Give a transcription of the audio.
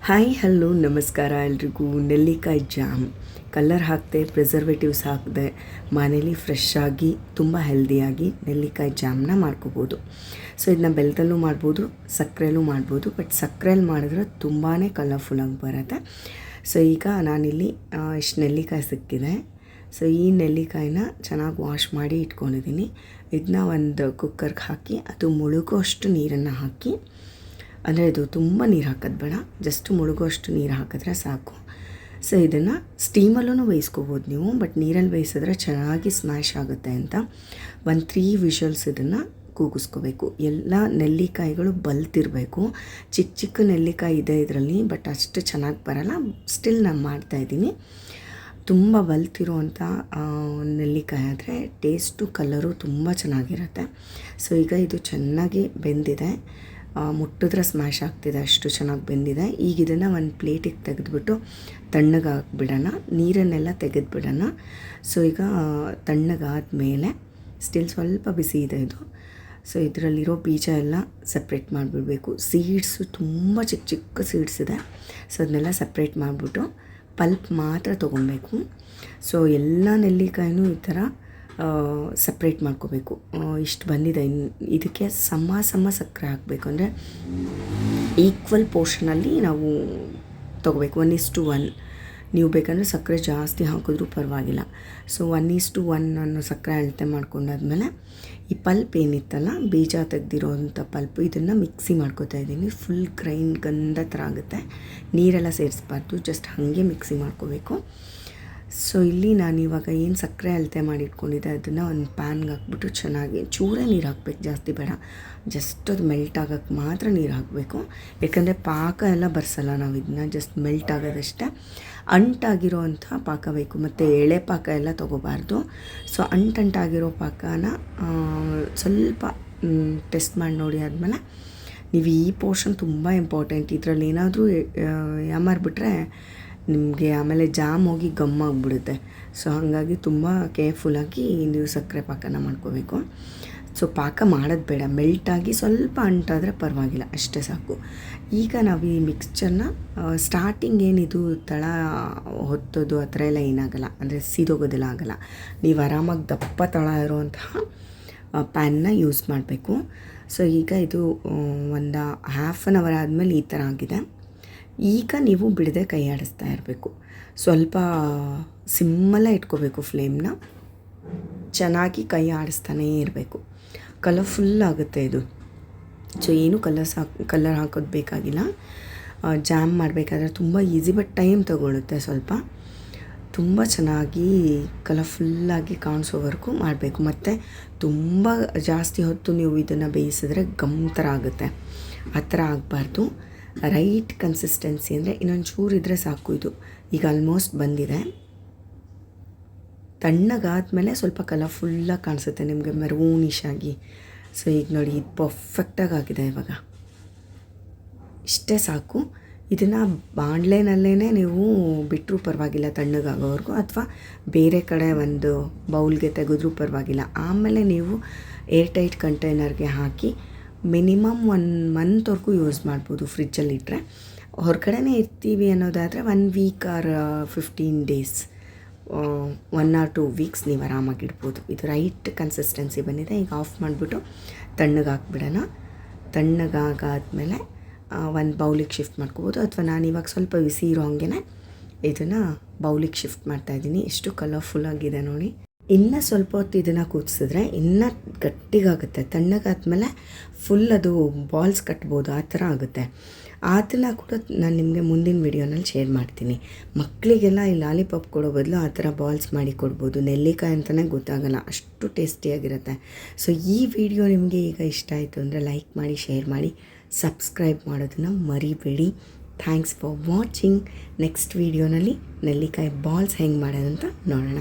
Hi hello ನಮಸ್ಕಾರ ಎಲ್ರಿಗೂ. ನೆಲ್ಲಿಕಾಯಿ ಜಾಮ್ ಕಲರ್ ಹಾಕದೆ ಪ್ರಿಸರ್ವೇಟಿವ್ಸ್ ಹಾಕದೆ ಮನೇಲಿ ಫ್ರೆಶ್ ಆಗಿ ತುಂಬ ಹೆಲ್ದಿಯಾಗಿ ನೆಲ್ಲಿಕಾಯಿ ಜಾಮ್ನ ಮಾಡ್ಕೋಬೋದು. ಸೊ ಇದನ್ನ ಬೆಲ್ಲದಲ್ಲೂ ಮಾಡ್ಬೋದು, ಸಕ್ಕರೆಯಲ್ಲೂ ಮಾಡ್ಬೋದು. ಬಟ್ ಸಕ್ಕರೆಯಲ್ಲಿ ಮಾಡಿದ್ರೆ ತುಂಬಾ ಕಲರ್ಫುಲ್ಲಾಗಿ ಬರುತ್ತೆ. ಸೊ ಈಗ ನಾನಿಲ್ಲಿ ಇಷ್ಟು ನೆಲ್ಲಿಕಾಯಿ ಸಿಕ್ಕಿದೆ. ಸೊ ಈ ನೆಲ್ಲಿಕಾಯಿನ ಚೆನ್ನಾಗಿ ವಾಶ್ ಮಾಡಿ ಇಟ್ಕೊಂಡಿದ್ದೀನಿ. ಇದನ್ನ ಒಂದು ಕುಕ್ಕರ್ಗೆ ಹಾಕಿ ಅದು ಮುಳುಗೋಷ್ಟು ನೀರನ್ನು ಹಾಕಿ, ಅಂದರೆ ಇದು ತುಂಬ ನೀರು ಹಾಕೋದು ಬೇಡ, ಜಸ್ಟ್ ಮುಳುಗೋಷ್ಟು ನೀರು ಹಾಕಿದ್ರೆ ಸಾಕು. ಸೊ ಇದನ್ನು ಸ್ಟೀಮಲ್ಲೂ ಬೇಯಿಸ್ಕೋಬೋದು ನೀವು, ಬಟ್ ನೀರಲ್ಲಿ ಬೇಯಿಸಿದ್ರೆ ಚೆನ್ನಾಗಿ ಸ್ಮ್ಯಾಶ್ ಆಗುತ್ತೆ ಅಂತ 3 ವಿಷಲ್ಸ್ ಇದನ್ನು ಕೂಗಿಸ್ಕೋಬೇಕು. ಎಲ್ಲ ನೆಲ್ಲಿಕಾಯಿಗಳು ಬಲ್ತಿರಬೇಕು. ಚಿಕ್ಕ ಚಿಕ್ಕ ನೆಲ್ಲಿಕಾಯಿ ಇದೆ ಇದರಲ್ಲಿ, ಬಟ್ ಅಷ್ಟು ಚೆನ್ನಾಗಿ ಬರೋಲ್ಲ. ಸ್ಟಿಲ್ ನಾನು ಮಾಡ್ತಾಯಿದ್ದೀನಿ. ತುಂಬ ಬಲ್ತಿರೋವಂಥ ನೆಲ್ಲಿಕಾಯಿ ಆದರೆ ಟೇಸ್ಟು ಕಲರು ತುಂಬ ಚೆನ್ನಾಗಿರುತ್ತೆ. ಸೊ ಈಗ ಇದು ಚೆನ್ನಾಗಿ ಬೆಂದಿದೆ, ಮುಟ್ಟಿದ್ರೆ ಸ್ಮ್ಯಾಶ್ ಆಗ್ತಿದೆ, ಅಷ್ಟು ಚೆನ್ನಾಗಿ ಬೆಂದಿದೆ. ಈಗ ಇದನ್ನು ಒಂದು ಪ್ಲೇಟಿಗೆ ತೆಗೆದುಬಿಟ್ಟು ತಣ್ಣಗೆ ಹಾಕ್ಬಿಡೋಣ, ನೀರನ್ನೆಲ್ಲ ತೆಗೆದುಬಿಡೋಣ. ಸೊ ಈಗ ತಣ್ಣಗಾದಮೇಲೆ ಸ್ಟಿಲ್ ಸ್ವಲ್ಪ ಬಿಸಿ ಇದೆ ಇದು. ಸೊ ಇದರಲ್ಲಿರೋ ಬೀಜ ಎಲ್ಲ ಸಪ್ರೇಟ್ ಮಾಡಿಬಿಡಬೇಕು. ಸೀಡ್ಸು ತುಂಬ ಚಿಕ್ಕ ಚಿಕ್ಕ ಸೀಡ್ಸ್ ಇದೆ. ಸೊ ಅದನ್ನೆಲ್ಲ ಸಪ್ರೇಟ್ ಮಾಡಿಬಿಟ್ಟು ಪಲ್ಪ್ ಮಾತ್ರ ತೊಗೊಬೇಕು. ಸೊ ಎಲ್ಲ ನೆಲ್ಲಿಕಾಯಿನೂ ಈ ಥರ ಸಪ್ರೇಟ್ ಮಾಡ್ಕೋಬೇಕು. ಇಷ್ಟು ಬಂದಿದೆ. ಇದಕ್ಕೆ ಸಮ ಸಕ್ಕರೆ ಹಾಕಬೇಕು, ಅಂದರೆ ಈಕ್ವಲ್ ಪೋರ್ಷನಲ್ಲಿ ನಾವು ತೊಗೋಬೇಕು. 1:1. ನೀವು ಬೇಕಂದರೆ ಸಕ್ಕರೆ ಜಾಸ್ತಿ ಹಾಕಿದ್ರೂ ಪರವಾಗಿಲ್ಲ. ಸೊ 1:1 ಅನ್ನೋ ಸಕ್ಕರೆ ಅಳತೆ ಮಾಡ್ಕೊಂಡಾದ್ಮೇಲೆ ಈ ಪಲ್ಪ್ ಏನಿತ್ತಲ್ಲ, ಬೀಜ ತೆಗೆದಿರೋವಂಥ ಪಲ್ಪು, ಇದನ್ನು ಮಿಕ್ಸಿ ಮಾಡ್ಕೋತಾ ಇದ್ದೀನಿ. ಫುಲ್ ಗ್ರೈಂಡ್ ಗಂಧ ಥರ ಆಗುತ್ತೆ. ನೀರೆಲ್ಲ ಸೇರಿಸ್ಬಾರ್ದು, ಜಸ್ಟ್ ಹಾಗೆ ಮಿಕ್ಸಿ ಮಾಡ್ಕೋಬೇಕು. ಸೊ ಇಲ್ಲಿ ನಾನು ಇವಾಗ ಏನು ಸಕ್ಕರೆ ಅಳತೆ ಮಾಡಿ ಇಟ್ಕೊಂಡಿದ್ದೆ ಅದನ್ನು ಒಂದು ಪ್ಯಾನ್ಗೆ ಹಾಕ್ಬಿಟ್ಟು ಚೆನ್ನಾಗಿ ಚೂರೇ ನೀರು ಹಾಕ್ಬೇಕು, ಜಾಸ್ತಿ ಬೇಡ. ಜಸ್ಟ್ ಅದು ಮೆಲ್ಟ್ ಆಗೋಕ್ಕೆ ಮಾತ್ರ ನೀರು ಹಾಕಬೇಕು. ಯಾಕಂದರೆ ಪಾಕ ಎಲ್ಲ ಬರ್ಸಲ್ಲ ನಾವು, ಇದನ್ನ ಜಸ್ಟ್ ಮೆಲ್ಟ್ ಆಗೋದಷ್ಟೇ. ಅಂಟಾಗಿರೋ ಪಾಕ ಬೇಕು, ಮತ್ತು ಎಳೆ ಪಾಕ ಎಲ್ಲ ತೊಗೋಬಾರ್ದು. ಸೊ ಅಂಟಾಗಿರೋ ಪಾಕನ ಸ್ವಲ್ಪ ಟೆಸ್ಟ್ ಮಾಡಿ ನೋಡಿ ಆದಮೇಲೆ ನೀವು ಈ ಪೋರ್ಷನ್ ತುಂಬ ಇಂಪಾರ್ಟೆಂಟ್. ಇದರಲ್ಲಿ ಏನಾದರೂ ಯಾಮಾರ್ಬಿಟ್ರೆ ನಿಮಗೆ ಆಮೇಲೆ ಜಾಮ್ ಹೋಗಿ ಗಮ್ಮಾಗಿಬಿಡುತ್ತೆ. ಸೊ ಹಾಗಾಗಿ ತುಂಬ ಕೇರ್ಫುಲ್ಲಾಗಿ ನೀವು ಸಕ್ಕರೆ ಪಾಕನ ಮಾಡ್ಕೋಬೇಕು. ಸೊ ಪಾಕ ಮಾಡೋದು ಬೇಡ, ಮೆಲ್ಟಾಗಿ ಸ್ವಲ್ಪ ಅಂಟಾದರೆ ಪರವಾಗಿಲ್ಲ, ಅಷ್ಟೇ ಸಾಕು. ಈಗ ನಾವು ಈ ಮಿಕ್ಸ್ಚರ್ನ ಸ್ಟಾರ್ಟಿಂಗ್ ಏನಿದು ತಳ ಹೊತ್ತೋದು ಆ ಥರ ಎಲ್ಲ ಏನಾಗಲ್ಲ, ಅಂದರೆ ಸೀದೋಗೋದೆಲ್ಲ ಆಗಲ್ಲ. ನೀವು ಆರಾಮಾಗಿ ದಪ್ಪ ತಳ ಇರುವಂತಹ ಪ್ಯಾನ್ನ ಯೂಸ್ ಮಾಡಬೇಕು. ಸೊ ಈಗ ಇದು ಒಂದು ಹಾಫ್ ಆನ್ ಅವರ್ ಆದಮೇಲೆ ಈ ಥರ ಆಗಿದೆ. ಈಗ ನೀವು ಬಿಡದೆ ಕೈ ಆಡಿಸ್ತಾ ಇರಬೇಕು. ಸ್ವಲ್ಪ ಸಿಮ್ಮಲ್ಲೇ ಇಟ್ಕೋಬೇಕು ಫ್ಲೇಮ್ನ, ಚೆನ್ನಾಗಿ ಕೈ ಆಡಿಸ್ತಾನೇ ಇರಬೇಕು. ಕಲರ್ಫುಲ್ ಆಗುತ್ತೆ ಇದು. ಸೊ ಏನು ಕಲರ್ ಹಾಕೋದು ಬೇಕಾಗಿಲ್ಲ. ಜಾಮ್ ಮಾಡಬೇಕಾದ್ರೆ ತುಂಬ ಈಸಿ, ಬಟ್ ಟೈಮ್ ತಗೊಳ್ಳುತ್ತೆ ಸ್ವಲ್ಪ. ತುಂಬ ಚೆನ್ನಾಗಿ ಕಲರ್ಫುಲ್ಲಾಗಿ ಕಾಣಿಸೋವರೆಗೂ ಮಾಡಬೇಕು. ಮತ್ತು ತುಂಬ ಜಾಸ್ತಿ ಹೊತ್ತು ನೀವು ಇದನ್ನು ಬೇಯಿಸಿದ್ರೆ ಗಮ್ ಥರ ಆಗುತ್ತೆ, ಆ ಥರ ಆಗಬಾರ್ದು. ರೈಟ್ ಕನ್ಸಿಸ್ಟೆನ್ಸಿ ಅಂದರೆ ಇನ್ನೊಂದು ಚೂರು ಇದ್ದರೆ ಸಾಕು. ಇದು ಈಗ ಆಲ್ಮೋಸ್ಟ್ ಬಂದಿದೆ. ತಣ್ಣಗಾದಮೇಲೆ ಸ್ವಲ್ಪ ಕಲರ್ಫುಲ್ಲಾಗಿ ಕಾಣಿಸುತ್ತೆ ನಿಮಗೆ, ಮೆರೂನಿಶ್ ಆಗಿ. ಸೊ ಈಗ ನೋಡಿ, ಇದು ಪರ್ಫೆಕ್ಟಾಗಿ ಆಗಿದೆ. ಇವಾಗ ಇಷ್ಟೇ ಸಾಕು. ಇದನ್ನು ಬಾಣಲೆನಲ್ಲೇ ನೀವು ಬಿಟ್ಟರೂ ಪರವಾಗಿಲ್ಲ ತಣ್ಣಗಾಗೋವರೆಗೂ, ಅಥವಾ ಬೇರೆ ಕಡೆ ಒಂದು ಬೌಲ್ಗೆ ತೆಗೆದ್ರೂ ಪರವಾಗಿಲ್ಲ. ಆಮೇಲೆ ನೀವು ಏರ್ ಟೈಟ್ ಕಂಟೈನರ್ಗೆ ಹಾಕಿ ಮಿನಿಮಮ್ 1 ಮಂತ್ವರೆಗೂ ಯೂಸ್ ಮಾಡ್ಬೋದು ಫ್ರಿಜ್ಜಲ್ಲಿಟ್ಟರೆ. ಹೊರಗಡೆನೇ ಇರ್ತೀವಿ ಅನ್ನೋದಾದರೆ 1 week or 15 days, 1 or 2 weeks ನೀವು ಆರಾಮಾಗಿಡ್ಬೋದು. ಇದು ರೈಟ್ ಕನ್ಸಿಸ್ಟೆನ್ಸಿ ಬಂದಿದೆ. ಈಗ ಆಫ್ ಮಾಡಿಬಿಟ್ಟು ತಣ್ಣಗಾಕ್ಬಿಡೋಣ. ತಣ್ಣಗಾಗಾದ್ಮೇಲೆ ಒಂದು ಬೌಲಿಗೆ ಶಿಫ್ಟ್ ಮಾಡ್ಕೋಬೋದು, ಅಥವಾ ನಾನಿವಾಗ ಸ್ವಲ್ಪ ಬಿಸಿ ಇರೋ ಹಾಗೆ ಇದನ್ನು ಬೌಲಿಗೆ ಶಿಫ್ಟ್ ಮಾಡ್ತಾಯಿದ್ದೀನಿ. ಎಷ್ಟು ಕಲರ್ಫುಲ್ಲಾಗಿದೆ ನೋಡಿ. ಇನ್ನೂ ಸ್ವಲ್ಪ ಹೊತ್ತು ಇದನ್ನು ಕೂದಿಸಿದ್ರೆ ಇನ್ನೂ ಗಟ್ಟಿಗಾಗುತ್ತೆ. ತಣ್ಣಗಾದ್ಮೇಲೆ ಫುಲ್ ಅದು ಬಾಲ್ಸ್ ಕಟ್ಬೋದು, ಆ ಥರ ಆಗುತ್ತೆ. ಅದನ್ನು ಕೂಡ ನಾನು ನಿಮಗೆ ಮುಂದಿನ ವಿಡಿಯೋನಲ್ಲಿ ಶೇರ್ ಮಾಡ್ತೀನಿ. ಮಕ್ಕಳಿಗೆಲ್ಲ ಈ ಲಾಲಿಪಾಪ್ ಕೊಡೋ ಬದಲು ಆ ಥರ ಬಾಲ್ಸ್ ಮಾಡಿ ಕೊಡ್ಬೋದು. ನೆಲ್ಲಿಕಾಯಿ ಅಂತಲೇ ಗೊತ್ತಾಗಲ್ಲ, ಅಷ್ಟು ಟೇಸ್ಟಿಯಾಗಿರುತ್ತೆ. ಸೊ ಈ ವಿಡಿಯೋ ನಿಮಗೆ ಈಗ ಇಷ್ಟ ಆಯಿತು ಅಂದರೆ ಲೈಕ್ ಮಾಡಿ, ಶೇರ್ ಮಾಡಿ, ಸಬ್ಸ್ಕ್ರೈಬ್ ಮಾಡೋದನ್ನು ಮರಿಬೇಡಿ. Thanks for watching. ನೆಕ್ಸ್ಟ್ ವಿಡಿಯೋನಲ್ಲಿ ನೆಲ್ಲಿಕಾಯಿ ಬಾಲ್ಸ್ ಹೆಂಗೆ ಮಾಡೋದಂತ ನೋಡೋಣ.